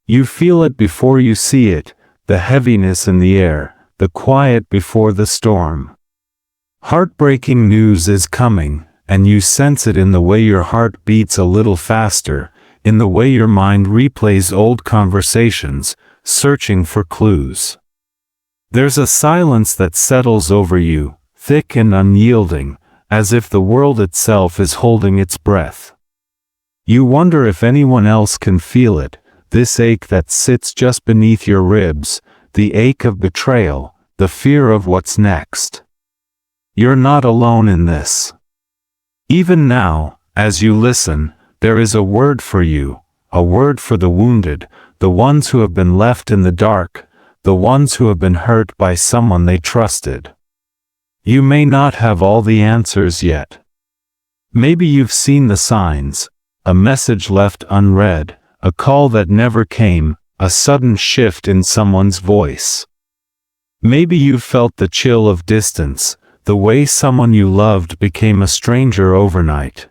You feel it before you see it, the heaviness in the air, the quiet before the storm. Heartbreaking news is coming, and you sense it in the way your heart beats a little faster, in the way your mind replays old conversations, searching for clues. There's a silence that settles over you, thick and unyielding, as if the world itself is holding its breath. You wonder if anyone else can feel it, this ache that sits just beneath your ribs, the ache of betrayal, the fear of what's next. You're not alone in this. Even now, as you listen, there is a word for you, a word for the wounded, the ones who have been left in the dark, the ones who have been hurt by someone they trusted. You may not have all the answers yet. Maybe you've seen the signs, a message left unread, a call that never came, a sudden shift in someone's voice. Maybe you've felt the chill of distance, the way someone you loved became a stranger overnight.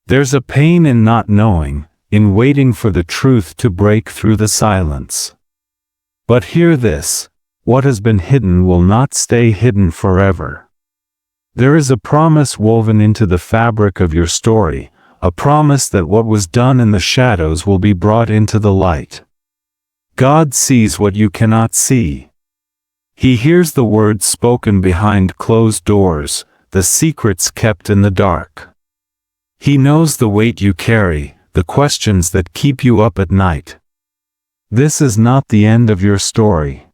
There's a pain in not knowing, in waiting for the truth to break through the silence. But hear this, what has been hidden will not stay hidden forever. There is a promise woven into the fabric of your story, a promise that what was done in the shadows will be brought into the light. God sees what you cannot see. He hears the words spoken behind closed doors, the secrets kept in the dark. He knows the weight you carry, the questions that keep you up at night. This is not the end of your story.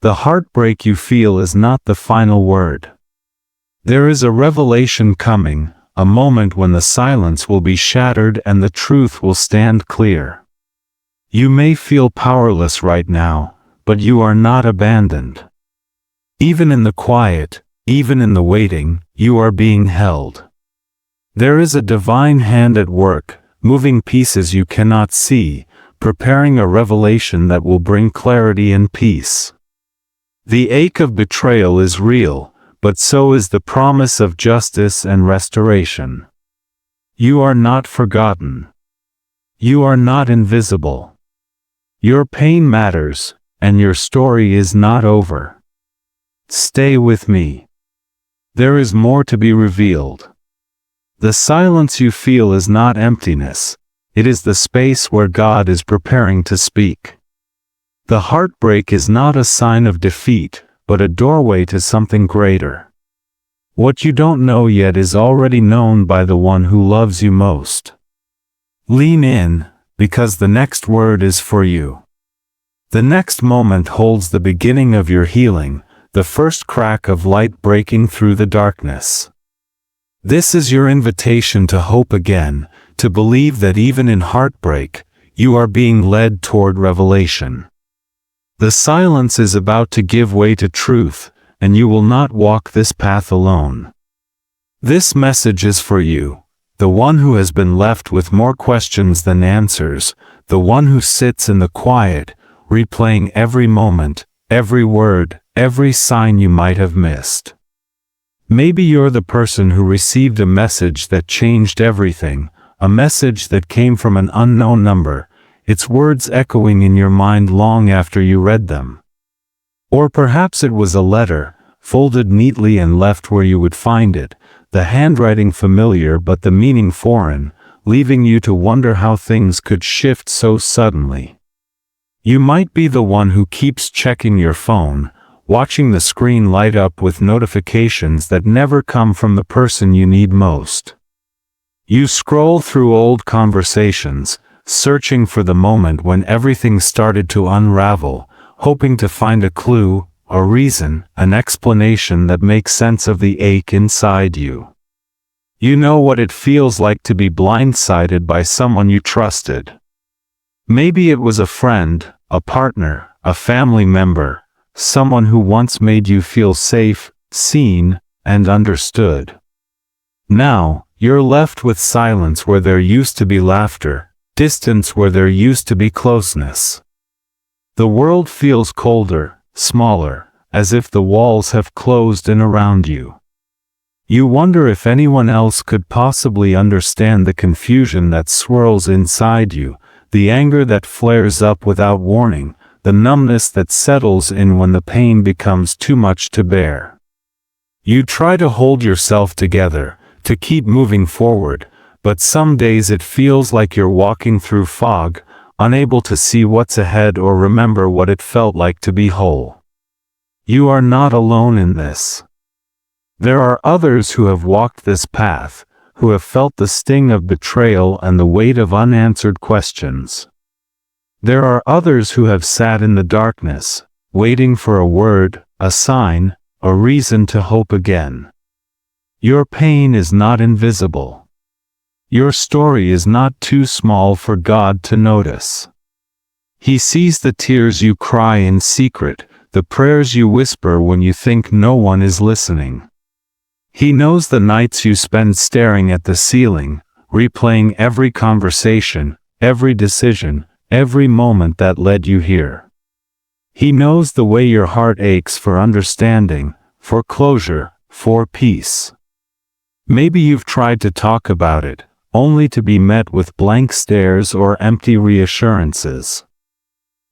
The heartbreak you feel is not the final word. There is a revelation coming, a moment when the silence will be shattered and the truth will stand clear. You may feel powerless right now, but you are not abandoned. Even in the quiet, even in the waiting, you are being held. There is a divine hand at work, moving pieces you cannot see, preparing a revelation that will bring clarity and peace. The ache of betrayal is real, but so is the promise of justice and restoration. You are not forgotten. You are not invisible. Your pain matters, and your story is not over. Stay with me. There is more to be revealed. The silence you feel is not emptiness, it is the space where God is preparing to speak. The heartbreak is not a sign of defeat, but a doorway to something greater. What you don't know yet is already known by the one who loves you most. Lean in, because the next word is for you. The next moment holds the beginning of your healing, the first crack of light breaking through the darkness. This is your invitation to hope again, to believe that even in heartbreak, you are being led toward revelation. The silence is about to give way to truth, and you will not walk this path alone. This message is for you, the one who has been left with more questions than answers, the one who sits in the quiet, replaying every moment, every word, every sign you might have missed. Maybe you're the person who received a message that changed everything, a message that came from an unknown number, its words echoing in your mind long after you read them. Or perhaps it was a letter, folded neatly and left where you would find it, the handwriting familiar but the meaning foreign, leaving you to wonder how things could shift so suddenly. You might be the one who keeps checking your phone, watching the screen light up with notifications that never come from the person you need most. You scroll through old conversations, searching for the moment when everything started to unravel, hoping to find a clue, a reason, an explanation that makes sense of the ache inside you. You know what it feels like to be blindsided by someone you trusted. Maybe it was a friend, a partner, a family member, someone who once made you feel safe, seen, and understood. Now, you're left with silence where there used to be laughter, distance where there used to be closeness. The world feels colder, smaller, as if the walls have closed in around you. You wonder if anyone else could possibly understand the confusion that swirls inside you, the anger that flares up without warning, the numbness that settles in when the pain becomes too much to bear. You try to hold yourself together, to keep moving forward, but some days it feels like you're walking through fog, unable to see what's ahead or remember what it felt like to be whole. You are not alone in this. There are others who have walked this path, who have felt the sting of betrayal and the weight of unanswered questions. There are others who have sat in the darkness, waiting for a word, a sign, a reason to hope again. Your pain is not invisible. Your story is not too small for God to notice. He sees the tears you cry in secret, the prayers you whisper when you think no one is listening. He knows the nights you spend staring at the ceiling, replaying every conversation, every decision, every moment that led you here. He knows the way your heart aches for understanding, for closure, for peace. Maybe you've tried to talk about it, only to be met with blank stares or empty reassurances.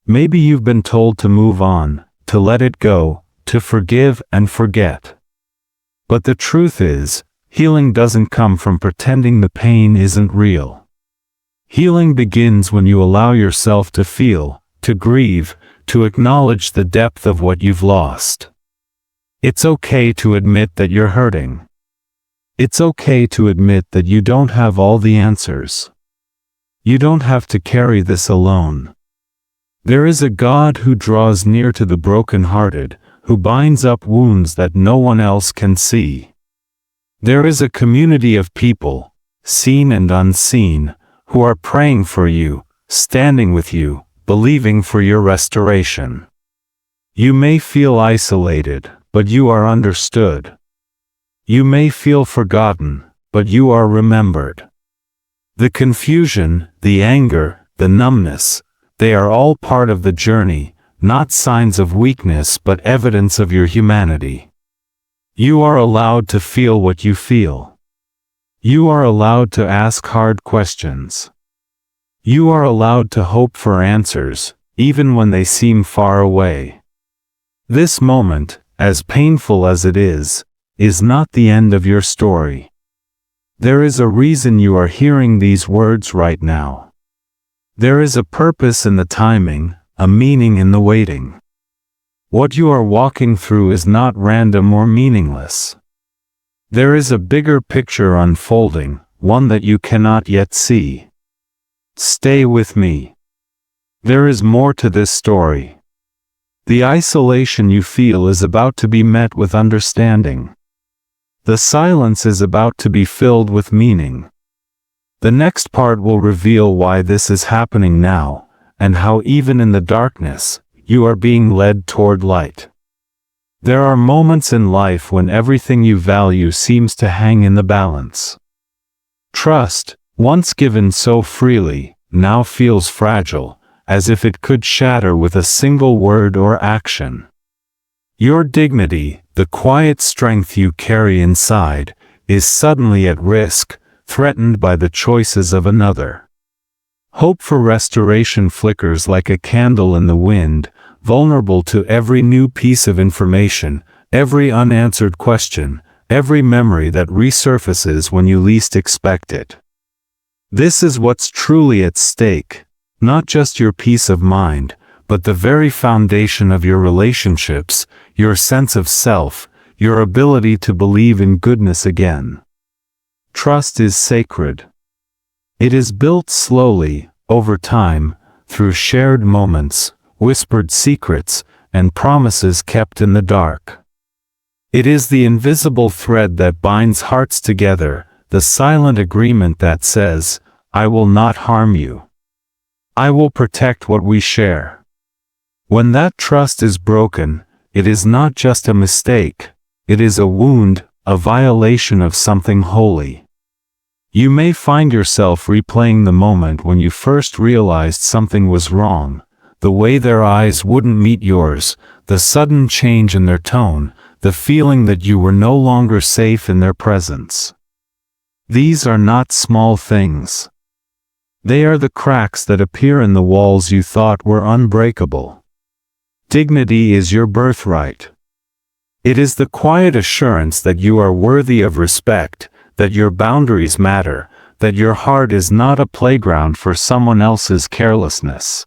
Maybe you've been told to move on, to let it go, to forgive and forget. But the truth is, healing doesn't come from pretending the pain isn't real. Healing begins when you allow yourself to feel, to grieve, to acknowledge the depth of what you've lost. It's okay to admit that you're hurting. It's okay to admit that you don't have all the answers. You don't have to carry this alone. There is a God who draws near to the brokenhearted, who binds up wounds that no one else can see. There is a community of people, seen and unseen, who are praying for you, standing with you, believing for your restoration. You may feel isolated, but you are understood. You may feel forgotten, but you are remembered. The confusion, the anger, the numbness, they are all part of the journey, not signs of weakness but evidence of your humanity. You are allowed to feel what you feel. You are allowed to ask hard questions. You are allowed to hope for answers, even when they seem far away. This moment, as painful as it is not the end of your story. There is a reason you are hearing these words right now. There is a purpose in the timing, a meaning in the waiting. What you are walking through is not random or meaningless. There is a bigger picture unfolding, one that you cannot yet see. Stay with me. There is more to this story. The isolation you feel is about to be met with understanding. The silence is about to be filled with meaning. The next part will reveal why this is happening now, and how even in the darkness, you are being led toward light. There are moments in life when everything you value seems to hang in the balance. Trust, once given so freely, now feels fragile, as if it could shatter with a single word or action. Your dignity, the quiet strength you carry inside, is suddenly at risk, threatened by the choices of another. Hope for restoration flickers like a candle in the wind, vulnerable to every new piece of information, every unanswered question, every memory that resurfaces when you least expect it. This is what's truly at stake, not just your peace of mind, but the very foundation of your relationships, your sense of self, your ability to believe in goodness again. Trust is sacred. It is built slowly, over time, through shared moments, whispered secrets, and promises kept in the dark. It is the invisible thread that binds hearts together, the silent agreement that says, "I will not harm you. I will protect what we share." When that trust is broken, it is not just a mistake, it is a wound, a violation of something holy. You may find yourself replaying the moment when you first realized something was wrong, the way their eyes wouldn't meet yours, the sudden change in their tone, the feeling that you were no longer safe in their presence. These are not small things. They are the cracks that appear in the walls you thought were unbreakable. Dignity is your birthright. It is the quiet assurance that you are worthy of respect, that your boundaries matter, that your heart is not a playground for someone else's carelessness.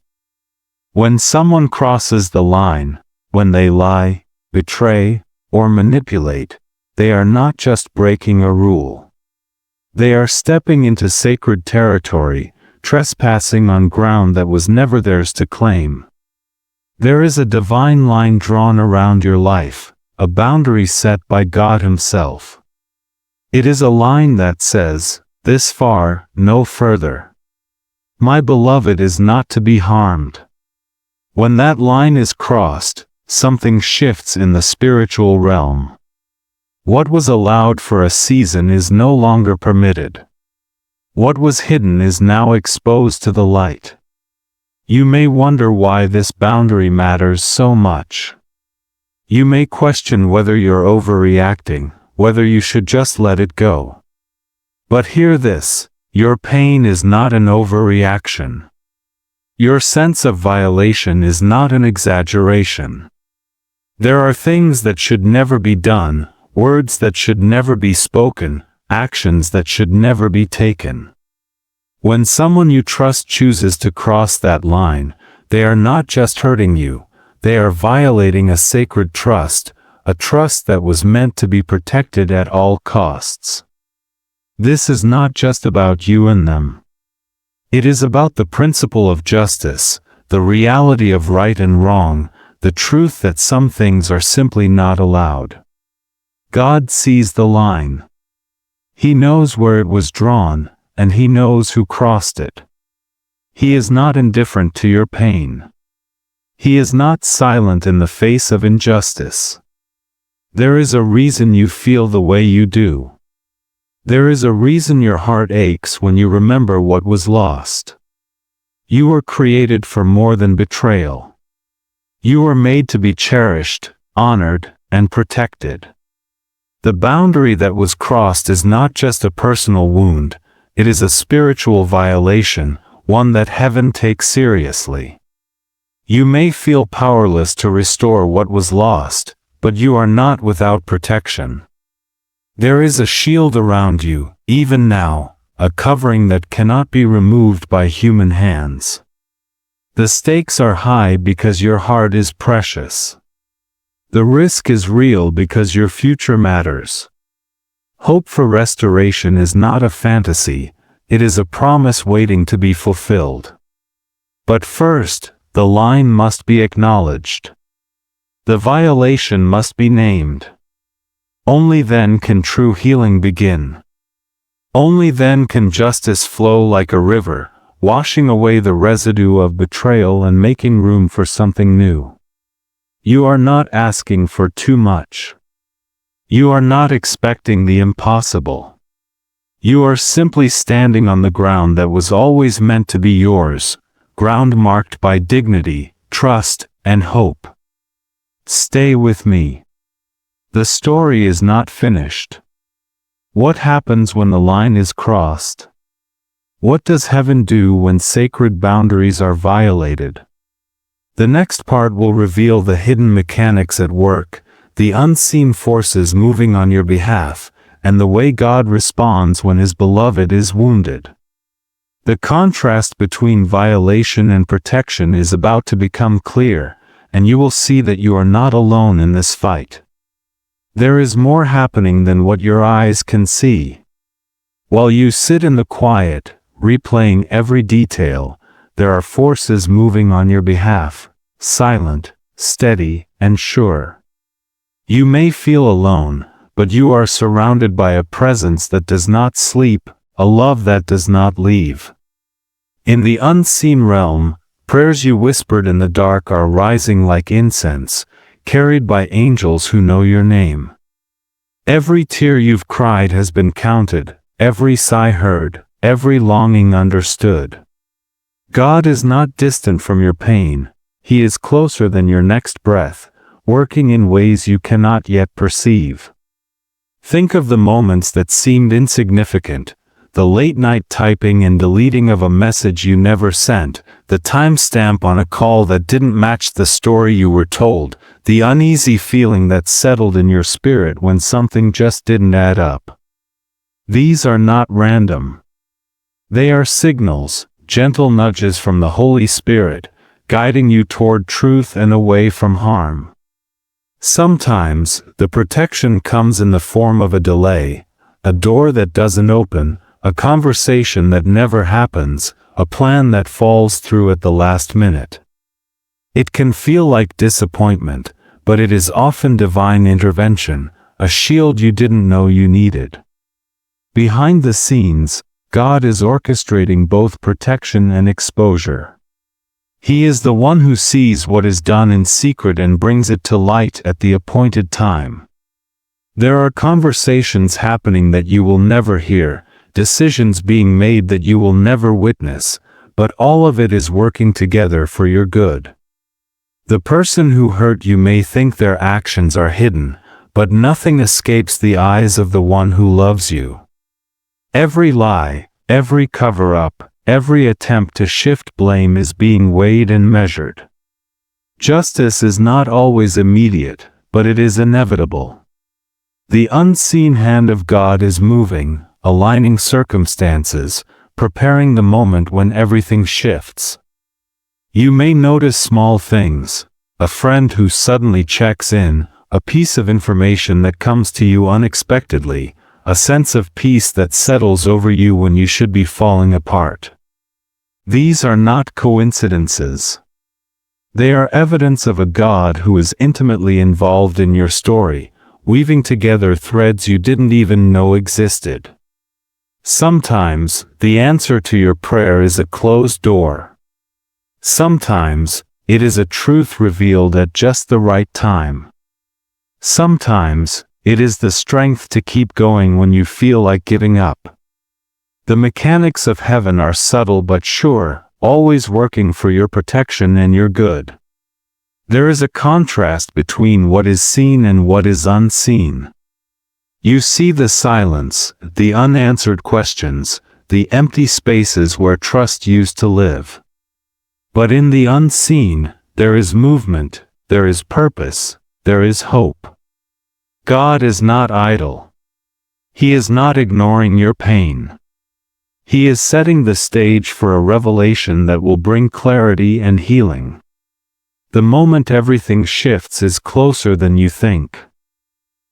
When someone crosses the line, when they lie, betray, or manipulate, they are not just breaking a rule. They are stepping into sacred territory, trespassing on ground that was never theirs to claim. There is a divine line drawn around your life, a boundary set by God Himself. It is a line that says, "This far, no further." My beloved is not to be harmed. When that line is crossed, something shifts in the spiritual realm. What was allowed for a season is no longer permitted. What was hidden is now exposed to the light. You may wonder why this boundary matters so much. You may question whether you're overreacting, whether you should just let it go. But hear this, your pain is not an overreaction. Your sense of violation is not an exaggeration. There are things that should never be done, words that should never be spoken, actions that should never be taken. When someone you trust chooses to cross that line, they are not just hurting you, they are violating a sacred trust, a trust that was meant to be protected at all costs. This is not just about you and them. It is about the principle of justice, the reality of right and wrong, the truth that some things are simply not allowed. God sees the line. He knows where it was drawn, and He knows who crossed it. He is not indifferent to your pain. He is not silent in the face of injustice. There is a reason you feel the way you do. There is a reason your heart aches when you remember what was lost. You were created for more than betrayal. You were made to be cherished, honored, and protected. The boundary that was crossed is not just a personal wound, it is a spiritual violation, one that heaven takes seriously. You may feel powerless to restore what was lost, but you are not without protection. There is a shield around you, even now, a covering that cannot be removed by human hands. The stakes are high because your heart is precious. The risk is real because your future matters. Hope for restoration is not a fantasy, it is a promise waiting to be fulfilled. But first, the line must be acknowledged. The violation must be named. Only then can true healing begin. Only then can justice flow like a river, washing away the residue of betrayal and making room for something new. You are not asking for too much. You are not expecting the impossible. You are simply standing on the ground that was always meant to be yours, ground marked by dignity, trust, and hope. Stay with me. The story is not finished. What happens when the line is crossed? What does heaven do when sacred boundaries are violated? The next part will reveal the hidden mechanics at work, the unseen forces moving on your behalf, and the way God responds when His beloved is wounded. The contrast between violation and protection is about to become clear, and you will see that you are not alone in this fight. There is more happening than what your eyes can see. While you sit in the quiet, replaying every detail, there are forces moving on your behalf, silent, steady, and sure. You may feel alone, but you are surrounded by a presence that does not sleep, a love that does not leave. In the unseen realm, prayers you whispered in the dark are rising like incense, carried by angels who know your name. Every tear you've cried has been counted, every sigh heard, every longing understood. God is not distant from your pain, He is closer than your next breath, working in ways you cannot yet perceive. Think of the moments that seemed insignificant, the late-night typing and deleting of a message you never sent, the timestamp on a call that didn't match the story you were told, the uneasy feeling that settled in your spirit when something just didn't add up. These are not random. They are signals, gentle nudges from the Holy Spirit, guiding you toward truth and away from harm. Sometimes, the protection comes in the form of a delay, a door that doesn't open, a conversation that never happens, a plan that falls through at the last minute. It can feel like disappointment, but it is often divine intervention, a shield you didn't know you needed. Behind the scenes, God is orchestrating both protection and exposure. He is the one who sees what is done in secret and brings it to light at the appointed time. There are conversations happening that you will never hear, decisions being made that you will never witness, but all of it is working together for your good. The person who hurt you may think their actions are hidden, but nothing escapes the eyes of the one who loves you. Every lie, every cover-up, every attempt to shift blame is being weighed and measured. Justice is not always immediate, but it is inevitable. The unseen hand of God is moving, aligning circumstances, preparing the moment when everything shifts. You may notice small things, a friend who suddenly checks in, a piece of information that comes to you unexpectedly, a sense of peace that settles over you when you should be falling apart. These are not coincidences. They are evidence of a God who is intimately involved in your story, weaving together threads you didn't even know existed. Sometimes, the answer to your prayer is a closed door. Sometimes, it is a truth revealed at just the right time. Sometimes, it is the strength to keep going when you feel like giving up. The mechanics of heaven are subtle but sure, always working for your protection and your good. There is a contrast between what is seen and what is unseen. You see the silence, the unanswered questions, the empty spaces where trust used to live. But in the unseen, there is movement, there is purpose, there is hope. God is not idle. He is not ignoring your pain. He is setting the stage for a revelation that will bring clarity and healing. The moment everything shifts is closer than you think.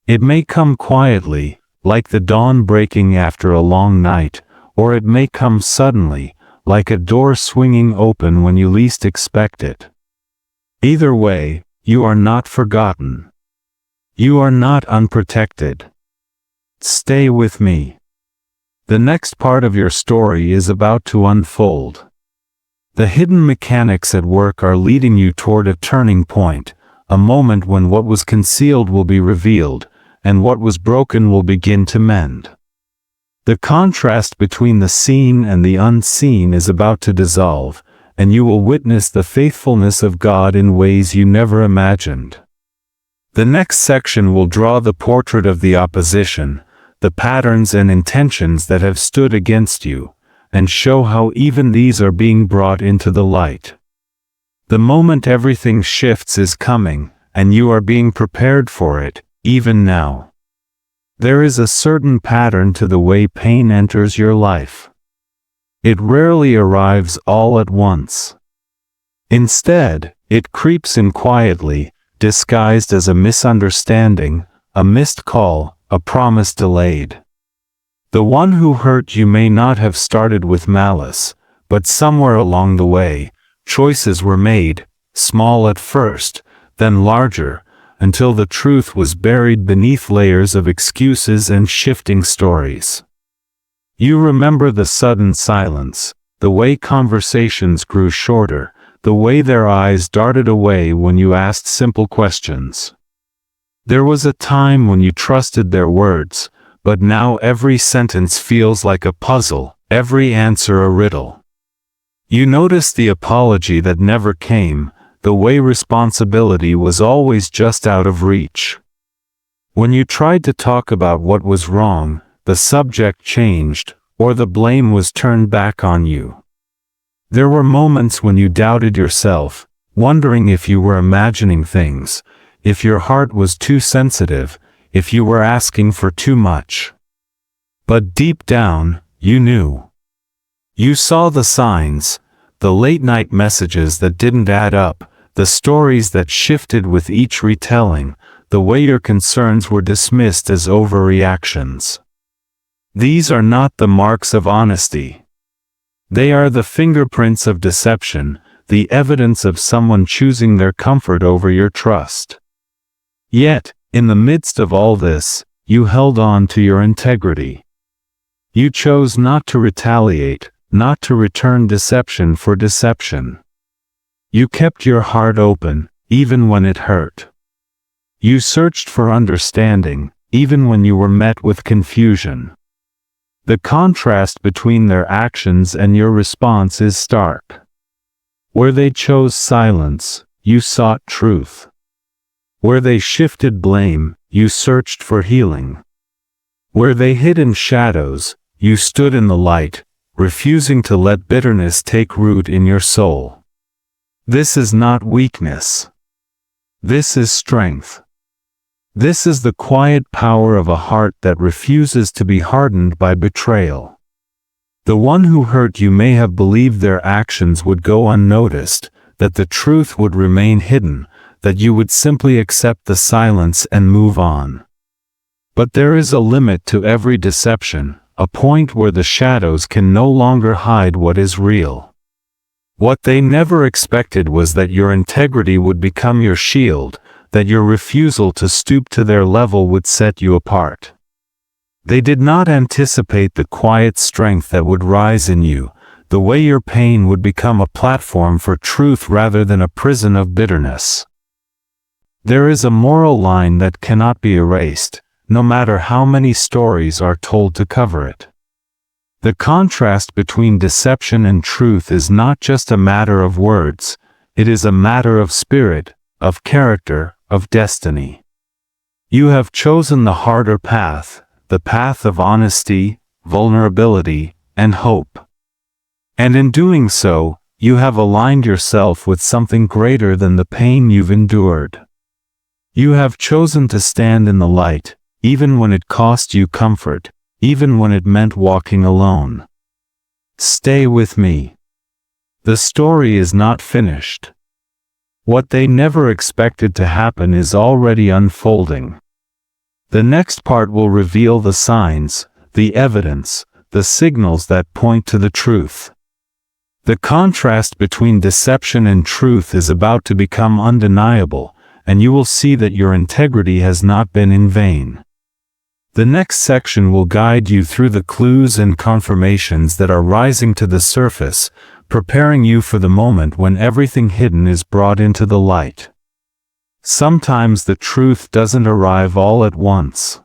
It may come quietly, like the dawn breaking after a long night, or it may come suddenly, like a door swinging open when you least expect it. Either way, you are not forgotten. You are not unprotected. Stay with me. The next part of your story is about to unfold. The hidden mechanics at work are leading you toward a turning point, a moment when what was concealed will be revealed, and what was broken will begin to mend. The contrast between the seen and the unseen is about to dissolve, and you will witness the faithfulness of God in ways you never imagined. The next section will draw the portrait of the opposition, the patterns and intentions that have stood against you, and show how even these are being brought into the light. The moment everything shifts is coming, and you are being prepared for it, even now. There is a certain pattern to the way pain enters your life. It rarely arrives all at once. Instead, it creeps in quietly, disguised as a misunderstanding, a missed call, a promise delayed. The one who hurt you may not have started with malice, but somewhere along the way, choices were made, small at first, then larger, until the truth was buried beneath layers of excuses and shifting stories. You remember the sudden silence, the way conversations grew shorter, the way their eyes darted away when you asked simple questions. There was a time when you trusted their words, but now every sentence feels like a puzzle, every answer a riddle. You notice the apology that never came, the way responsibility was always just out of reach. When you tried to talk about what was wrong, the subject changed, or the blame was turned back on you. There were moments when you doubted yourself, wondering if you were imagining things, if your heart was too sensitive, if you were asking for too much. But deep down, you knew. You saw the signs, the late-night messages that didn't add up, the stories that shifted with each retelling, the way your concerns were dismissed as overreactions. These are not the marks of honesty. They are the fingerprints of deception, the evidence of someone choosing their comfort over your trust. Yet, in the midst of all this, you held on to your integrity. You chose not to retaliate, not to return deception for deception. You kept your heart open, even when it hurt. You searched for understanding, even when you were met with confusion. The contrast between their actions and your response is stark. Where they chose silence, you sought truth. Where they shifted blame, you searched for healing. Where they hid in shadows, you stood in the light, refusing to let bitterness take root in your soul. This is not weakness. This is strength. This is the quiet power of a heart that refuses to be hardened by betrayal. The one who hurt you may have believed their actions would go unnoticed, that the truth would remain hidden, that you would simply accept the silence and move on. But there is a limit to every deception, a point where the shadows can no longer hide what is real. What they never expected was that your integrity would become your shield, that your refusal to stoop to their level would set you apart. They did not anticipate the quiet strength that would rise in you, the way your pain would become a platform for truth rather than a prison of bitterness. There is a moral line that cannot be erased, no matter how many stories are told to cover it. The contrast between deception and truth is not just a matter of words, it is a matter of spirit, of character, of destiny. You have chosen the harder path, the path of honesty, vulnerability, and hope. And in doing so, you have aligned yourself with something greater than the pain you've endured. You have chosen to stand in the light, even when it cost you comfort, even when it meant walking alone. Stay with me. The story is not finished. What they never expected to happen is already unfolding. The next part will reveal the signs, the evidence, the signals that point to the truth. The contrast between deception and truth is about to become undeniable, and you will see that your integrity has not been in vain. The next section will guide you through the clues and confirmations that are rising to the surface, preparing you for the moment when everything hidden is brought into the light. Sometimes the truth doesn't arrive all at once.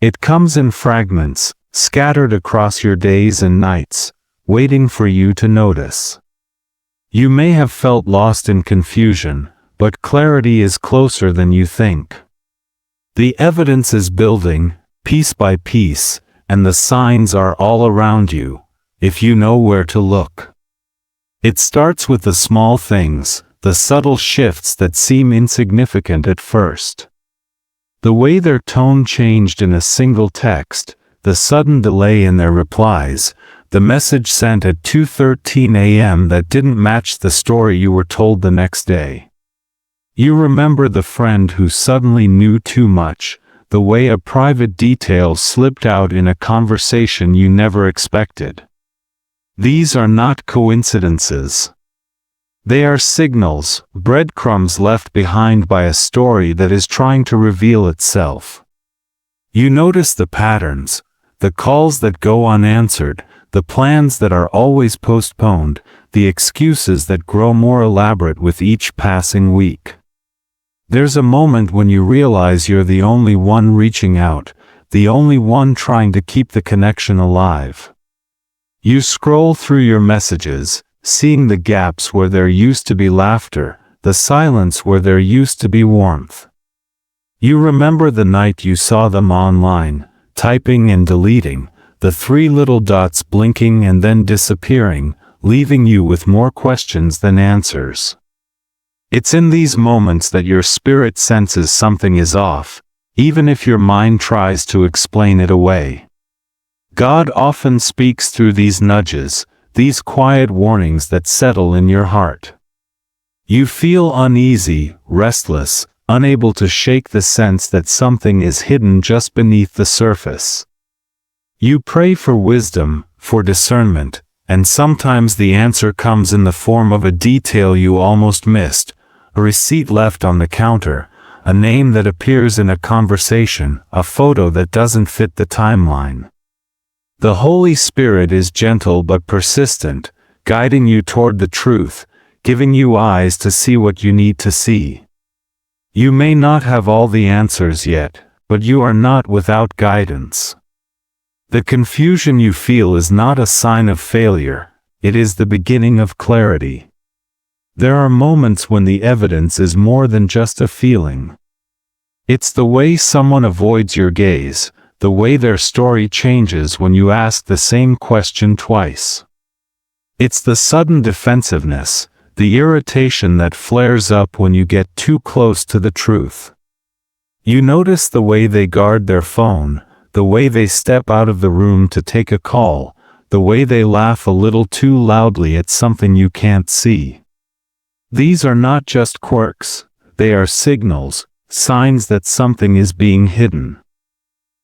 It comes in fragments, scattered across your days and nights, waiting for you to notice. You may have felt lost in confusion, but clarity is closer than you think. The evidence is building, piece by piece, and the signs are all around you, if you know where to look. It starts with the small things, the subtle shifts that seem insignificant at first. The way their tone changed in a single text, the sudden delay in their replies, the message sent at 2:13 a.m. that didn't match the story you were told the next day. You remember the friend who suddenly knew too much, the way a private detail slipped out in a conversation you never expected. These are not coincidences. They are signals, breadcrumbs left behind by a story that is trying to reveal itself. You notice the patterns, the calls that go unanswered, the plans that are always postponed, the excuses that grow more elaborate with each passing week. There's a moment when you realize you're the only one reaching out, the only one trying to keep the connection alive. You scroll through your messages, seeing the gaps where there used to be laughter, the silence where there used to be warmth. You remember the night you saw them online, typing and deleting, the 3 little dots blinking and then disappearing, leaving you with more questions than answers. It's in these moments that your spirit senses something is off, even if your mind tries to explain it away. God often speaks through these nudges, these quiet warnings that settle in your heart. You feel uneasy, restless, unable to shake the sense that something is hidden just beneath the surface. You pray for wisdom, for discernment, and sometimes the answer comes in the form of a detail you almost missed, a receipt left on the counter, a name that appears in a conversation, a photo that doesn't fit the timeline. The Holy Spirit is gentle but persistent, guiding you toward the truth, giving you eyes to see what you need to see. You may not have all the answers yet, but you are not without guidance. The confusion you feel is not a sign of failure, it is the beginning of clarity. There are moments when the evidence is more than just a feeling. It's the way someone avoids your gaze, the way their story changes when you ask the same question twice. It's the sudden defensiveness, the irritation that flares up when you get too close to the truth. You notice the way they guard their phone, the way they step out of the room to take a call, the way they laugh a little too loudly at something you can't see. These are not just quirks, they are signals, signs that something is being hidden.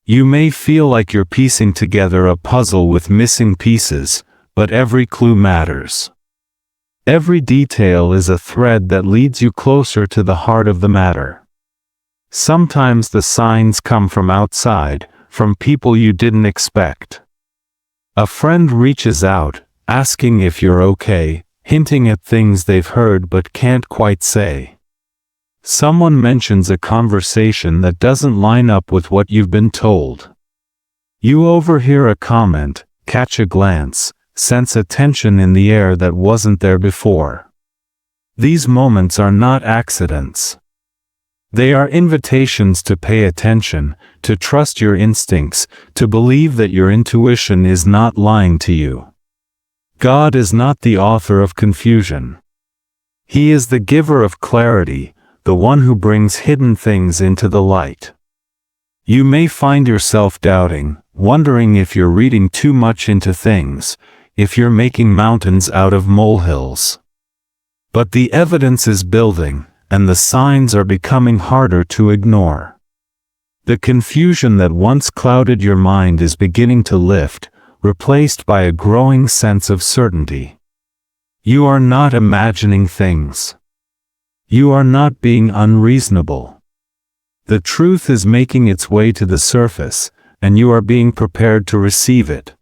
You may feel like you're piecing together a puzzle with missing pieces, but every clue matters. Every detail is a thread that leads you closer to the heart of the matter. Sometimes the signs come from outside, from people you didn't expect. A friend reaches out, asking if you're okay, hinting at things they've heard but can't quite say. Someone mentions a conversation that doesn't line up with what you've been told. You overhear a comment, catch a glance, sense a tension in the air that wasn't there before. These moments are not accidents. They are invitations to pay attention, to trust your instincts, to believe that your intuition is not lying to you. God is not the author of confusion. He is the giver of clarity, the one who brings hidden things into the light. You may find yourself doubting, wondering if you're reading too much into things, if you're making mountains out of molehills. But the evidence is building, and the signs are becoming harder to ignore. The confusion that once clouded your mind is beginning to lift, replaced by a growing sense of certainty. You are not imagining things. You are not being unreasonable. The truth is making its way to the surface, and you are being prepared to receive it.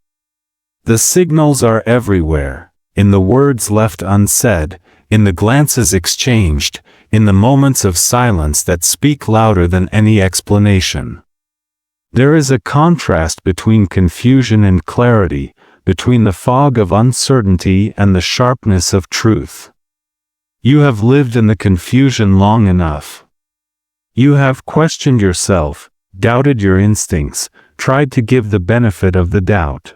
The signals are everywhere, in the words left unsaid, in the glances exchanged, in the moments of silence that speak louder than any explanation. There is a contrast between confusion and clarity, between the fog of uncertainty and the sharpness of truth. You have lived in the confusion long enough. You have questioned yourself, doubted your instincts, tried to give the benefit of the doubt.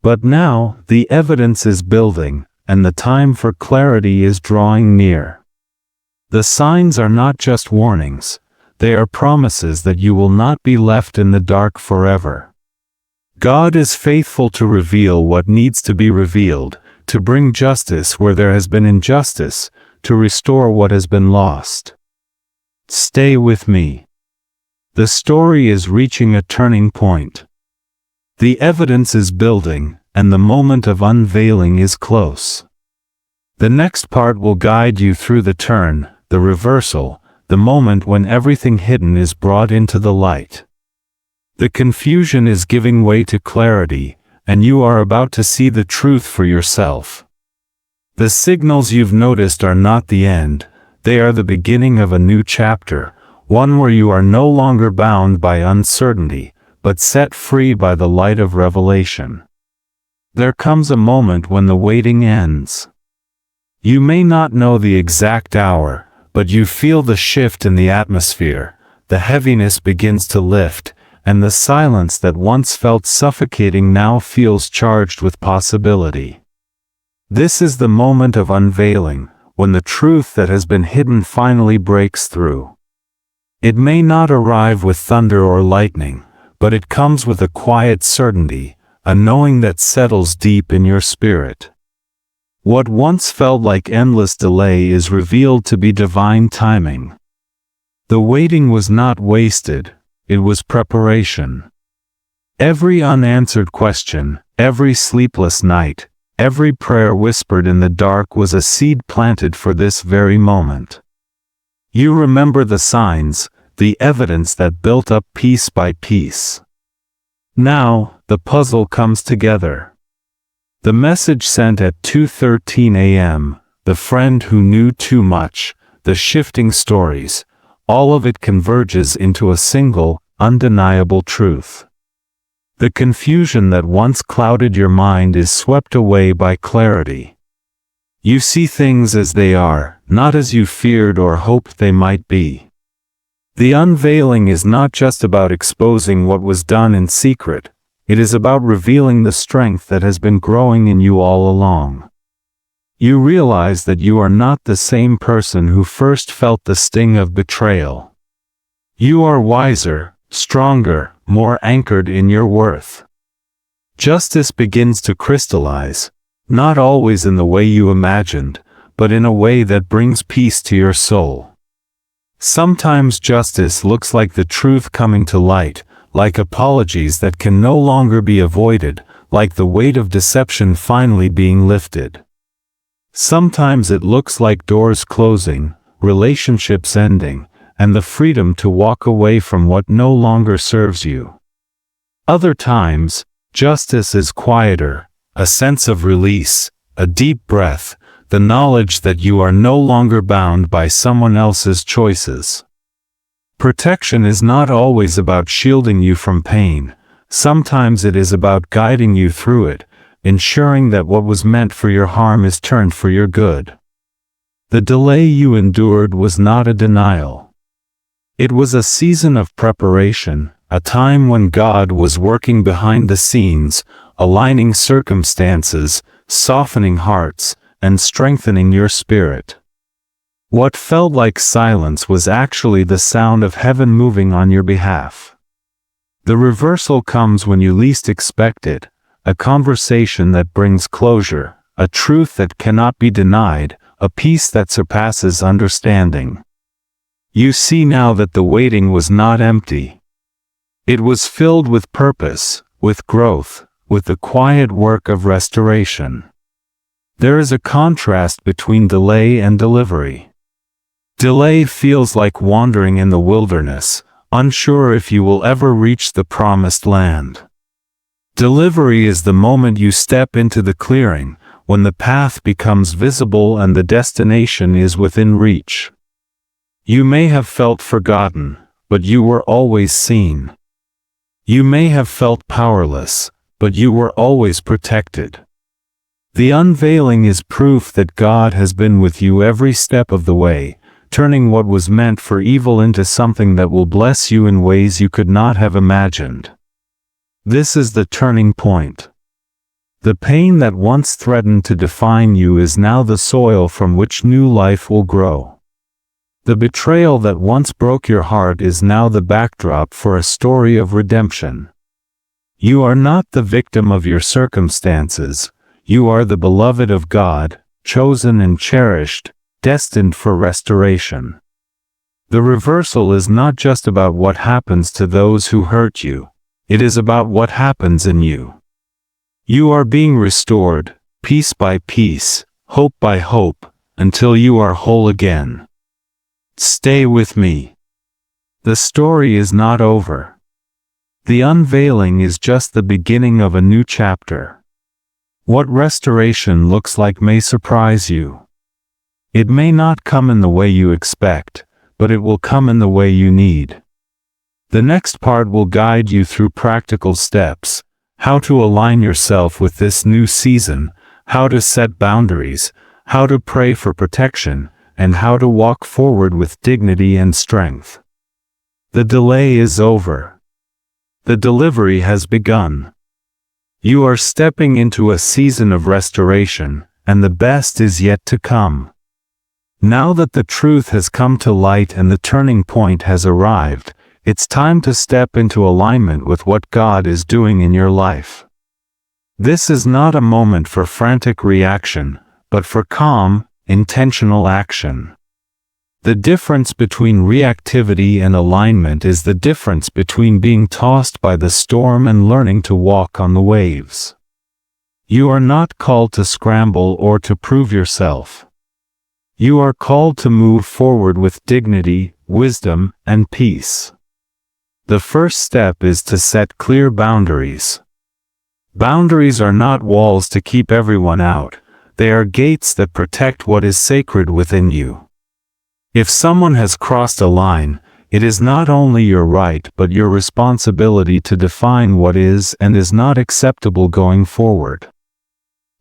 But now, the evidence is building, and the time for clarity is drawing near. The signs are not just warnings, they are promises that you will not be left in the dark forever. God is faithful to reveal what needs to be revealed, to bring justice where there has been injustice, to restore what has been lost. Stay with me. The story is reaching a turning point. The evidence is building, and the moment of unveiling is close. The next part will guide you through the turn, the reversal, the moment when everything hidden is brought into the light. The confusion is giving way to clarity, and you are about to see the truth for yourself. The signals you've noticed are not the end, they are the beginning of a new chapter, one where you are no longer bound by uncertainty, but set free by the light of revelation. There comes a moment when the waiting ends. You may not know the exact hour, but you feel the shift in the atmosphere, the heaviness begins to lift, and the silence that once felt suffocating now feels charged with possibility. This is the moment of unveiling, when the truth that has been hidden finally breaks through. It may not arrive with thunder or lightning, but it comes with a quiet certainty, a knowing that settles deep in your spirit. What once felt like endless delay is revealed to be divine timing. The waiting was not wasted, it was preparation. Every unanswered question, every sleepless night, every prayer whispered in the dark was a seed planted for this very moment. You remember the signs, the evidence that built up piece by piece. Now, the puzzle comes together. The message sent at 2:13 a.m., the friend who knew too much, the shifting stories, all of it converges into a single, undeniable truth. The confusion that once clouded your mind is swept away by clarity. You see things as they are, not as you feared or hoped they might be. The unveiling is not just about exposing what was done in secret, it is about revealing the strength that has been growing in you all along. You realize that you are not the same person who first felt the sting of betrayal. You are wiser, stronger, more anchored in your worth. Justice begins to crystallize, not always in the way you imagined, but in a way that brings peace to your soul. Sometimes justice looks like the truth coming to light, like apologies that can no longer be avoided, like the weight of deception finally being lifted. Sometimes it looks like doors closing, relationships ending, and the freedom to walk away from what no longer serves you. Other times, justice is quieter, a sense of release, a deep breath, the knowledge that you are no longer bound by someone else's choices. Protection is not always about shielding you from pain, sometimes it is about guiding you through it, ensuring that what was meant for your harm is turned for your good. The delay you endured was not a denial. It was a season of preparation, a time when God was working behind the scenes, aligning circumstances, softening hearts, and strengthening your spirit. What felt like silence was actually the sound of heaven moving on your behalf. The reversal comes when you least expect it, a conversation that brings closure, a truth that cannot be denied, a peace that surpasses understanding. You see now that the waiting was not empty. It was filled with purpose, with growth, with the quiet work of restoration. There is a contrast between delay and delivery. Delay feels like wandering in the wilderness, unsure if you will ever reach the promised land. Delivery is the moment you step into the clearing, when the path becomes visible and the destination is within reach. You may have felt forgotten, but you were always seen. You may have felt powerless, but you were always protected. The unveiling is proof that God has been with you every step of the way, turning what was meant for evil into something that will bless you in ways you could not have imagined. This is the turning point. The pain that once threatened to define you is now the soil from which new life will grow. The betrayal that once broke your heart is now the backdrop for a story of redemption. You are not the victim of your circumstances, you are the beloved of God, chosen and cherished, destined for restoration. The reversal is not just about what happens to those who hurt you, it is about what happens in you. You are being restored, piece by piece, hope by hope, until you are whole again. Stay with me. The story is not over. The unveiling is just the beginning of a new chapter. What restoration looks like may surprise you. It may not come in the way you expect, but it will come in the way you need. The next part will guide you through practical steps, how to align yourself with this new season, how to set boundaries, how to pray for protection, and how to walk forward with dignity and strength. The delay is over. The delivery has begun. You are stepping into a season of restoration, and the best is yet to come. Now that the truth has come to light and the turning point has arrived, it's time to step into alignment with what God is doing in your life. This is not a moment for frantic reaction, but for calm, intentional action. The difference between reactivity and alignment is the difference between being tossed by the storm and learning to walk on the waves. You are not called to scramble or to prove yourself. You are called to move forward with dignity, wisdom, and peace. The first step is to set clear boundaries. Boundaries are not walls to keep everyone out, they are gates that protect what is sacred within you. If someone has crossed a line, it is not only your right but your responsibility to define what is and is not acceptable going forward.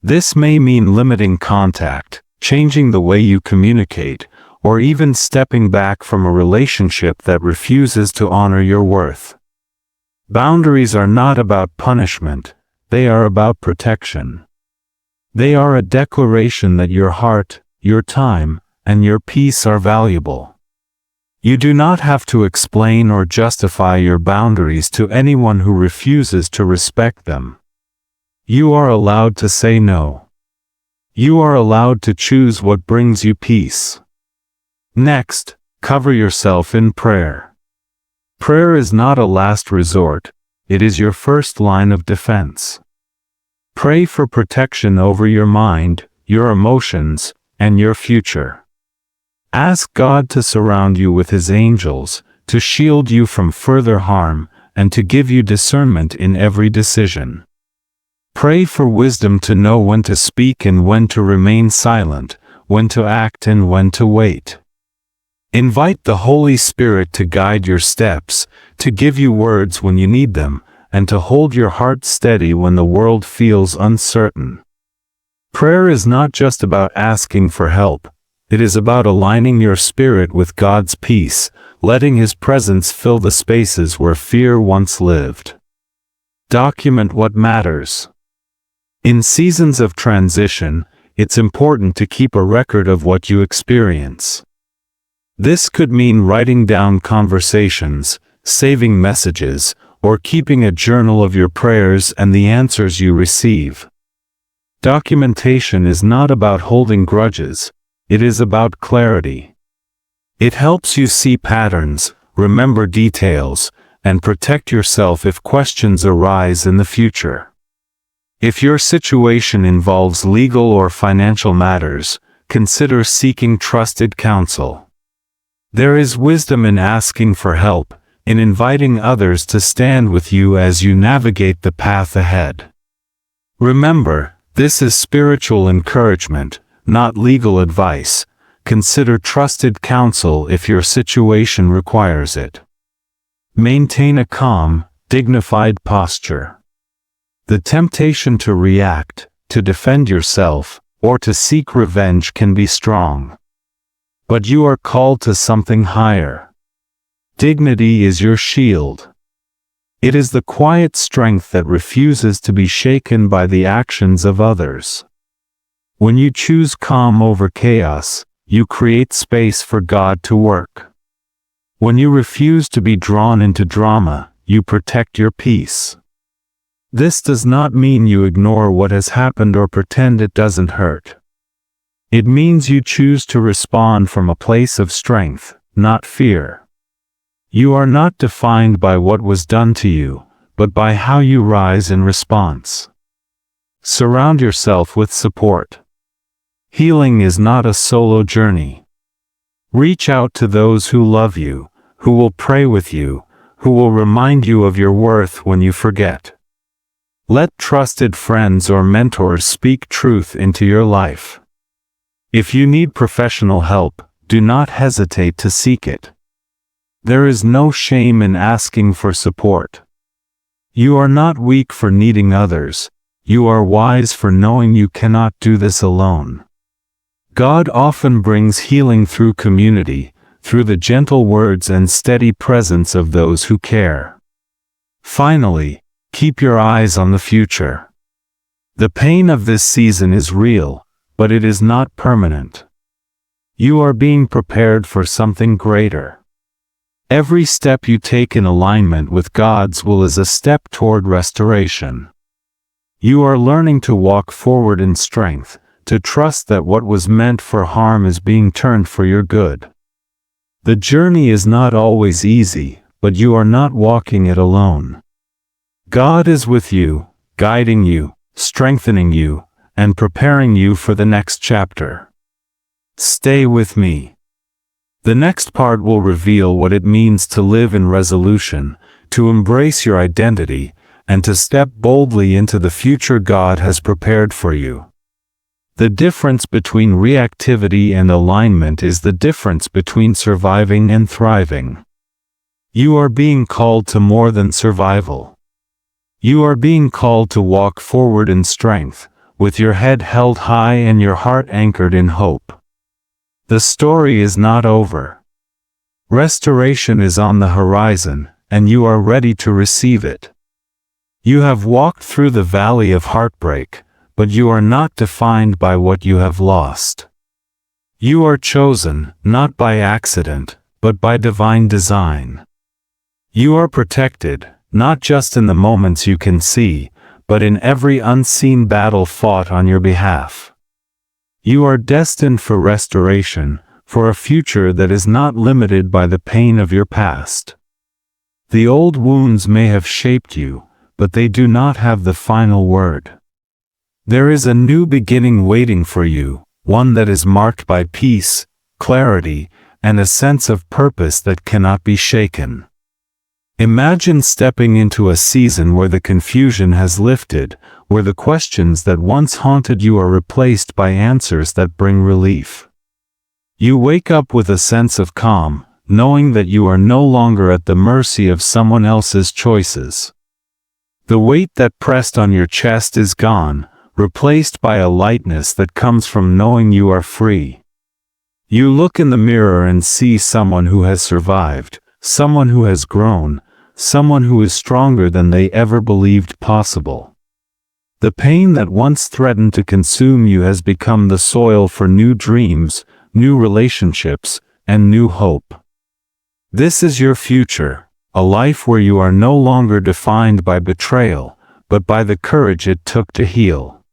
This may mean limiting contact, changing the way you communicate, or even stepping back from a relationship that refuses to honor your worth. Boundaries are not about punishment, they are about protection. They are a declaration that your heart, your time, and your peace are valuable. You do not have to explain or justify your boundaries to anyone who refuses to respect them. You are allowed to say no. You are allowed to choose what brings you peace. Next, cover yourself in prayer. Prayer is not a last resort, it is your first line of defense. Pray for protection over your mind, your emotions, and your future. Ask God to surround you with His angels, to shield you from further harm, and to give you discernment in every decision. Pray for wisdom to know when to speak and when to remain silent, when to act and when to wait. Invite the Holy Spirit to guide your steps, to give you words when you need them, and to hold your heart steady when the world feels uncertain. Prayer is not just about asking for help, it is about aligning your spirit with God's peace, letting His presence fill the spaces where fear once lived. Document what matters. In seasons of transition, it's important to keep a record of what you experience. This could mean writing down conversations, saving messages, or keeping a journal of your prayers and the answers you receive. Documentation is not about holding grudges, it is about clarity. It helps you see patterns, remember details, and protect yourself if questions arise in the future. If your situation involves legal or financial matters, consider seeking trusted counsel. There is wisdom in asking for help, in inviting others to stand with you as you navigate the path ahead. Remember, this is spiritual encouragement, not legal advice. Consider trusted counsel if your situation requires it. Maintain a calm, dignified posture. The temptation to react, to defend yourself, or to seek revenge can be strong. But you are called to something higher. Dignity is your shield. It is the quiet strength that refuses to be shaken by the actions of others. When you choose calm over chaos, you create space for God to work. When you refuse to be drawn into drama, you protect your peace. This does not mean you ignore what has happened or pretend it doesn't hurt. It means you choose to respond from a place of strength, not fear. You are not defined by what was done to you, but by how you rise in response. Surround yourself with support. Healing is not a solo journey. Reach out to those who love you, who will pray with you, who will remind you of your worth when you forget. Let trusted friends or mentors speak truth into your life. If you need professional help, do not hesitate to seek it. There is no shame in asking for support. You are not weak for needing others, you are wise for knowing you cannot do this alone. God often brings healing through community, through the gentle words and steady presence of those who care. Finally, keep your eyes on the future. The pain of this season is real, but it is not permanent. You are being prepared for something greater. Every step you take in alignment with God's will is a step toward restoration. You are learning to walk forward in strength, to trust that what was meant for harm is being turned for your good. The journey is not always easy, but you are not walking it alone. God is with you, guiding you, strengthening you, and preparing you for the next chapter. Stay with me. The next part will reveal what it means to live in resolution, to embrace your identity, and to step boldly into the future God has prepared for you. The difference between reactivity and alignment is the difference between surviving and thriving. You are being called to more than survival. You are being called to walk forward in strength, with your head held high and your heart anchored in hope. The story is not over. Restoration is on the horizon, and you are ready to receive it. You have walked through the valley of heartbreak, but you are not defined by what you have lost. You are chosen, not by accident, but by divine design. You are protected, not just in the moments you can see, but in every unseen battle fought on your behalf. You are destined for restoration, for a future that is not limited by the pain of your past. The old wounds may have shaped you, but they do not have the final word. There is a new beginning waiting for you, one that is marked by peace, clarity, and a sense of purpose that cannot be shaken. Imagine stepping into a season where the confusion has lifted, where the questions that once haunted you are replaced by answers that bring relief. You wake up with a sense of calm, knowing that you are no longer at the mercy of someone else's choices. The weight that pressed on your chest is gone, replaced by a lightness that comes from knowing you are free. You look in the mirror and see someone who has survived, someone who has grown, someone who is stronger than they ever believed possible. The pain that once threatened to consume you has become the soil for new dreams, new relationships, and new hope. This is your future, a life where you are no longer defined by betrayal, but by the courage it took to heal.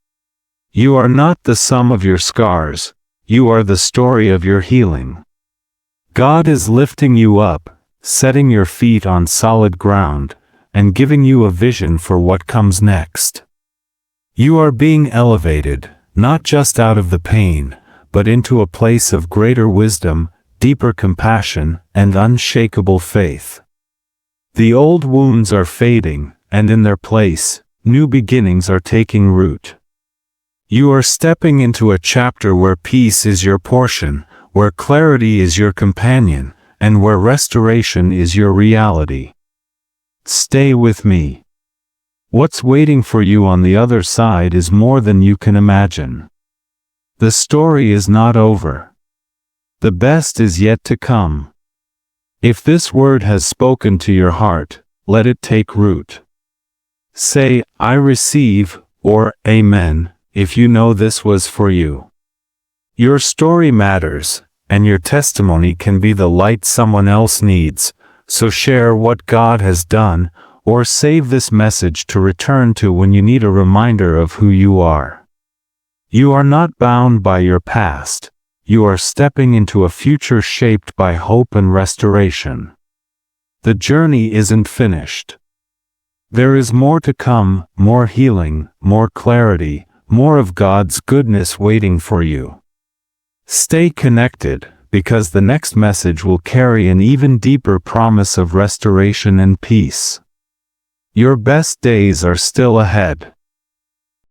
You are not the sum of your scars, you are the story of your healing. God is lifting you up, setting your feet on solid ground, and giving you a vision for what comes next. You are being elevated, not just out of the pain, but into a place of greater wisdom, deeper compassion, and unshakable faith. The old wounds are fading, and in their place, new beginnings are taking root. You are stepping into a chapter where peace is your portion, where clarity is your companion, and where restoration is your reality. Stay with me. What's waiting for you on the other side is more than you can imagine. The story is not over. The best is yet to come. If this word has spoken to your heart, let it take root. Say, I receive, or Amen, if you know this was for you. Your story matters, and your testimony can be the light someone else needs, so share what God has done, or save this message to return to when you need a reminder of who you are. You are not bound by your past, you are stepping into a future shaped by hope and restoration. The journey isn't finished. There is more to come, more healing, more clarity, more of God's goodness waiting for you. Stay connected, because the next message will carry an even deeper promise of restoration and peace. Your best days are still ahead.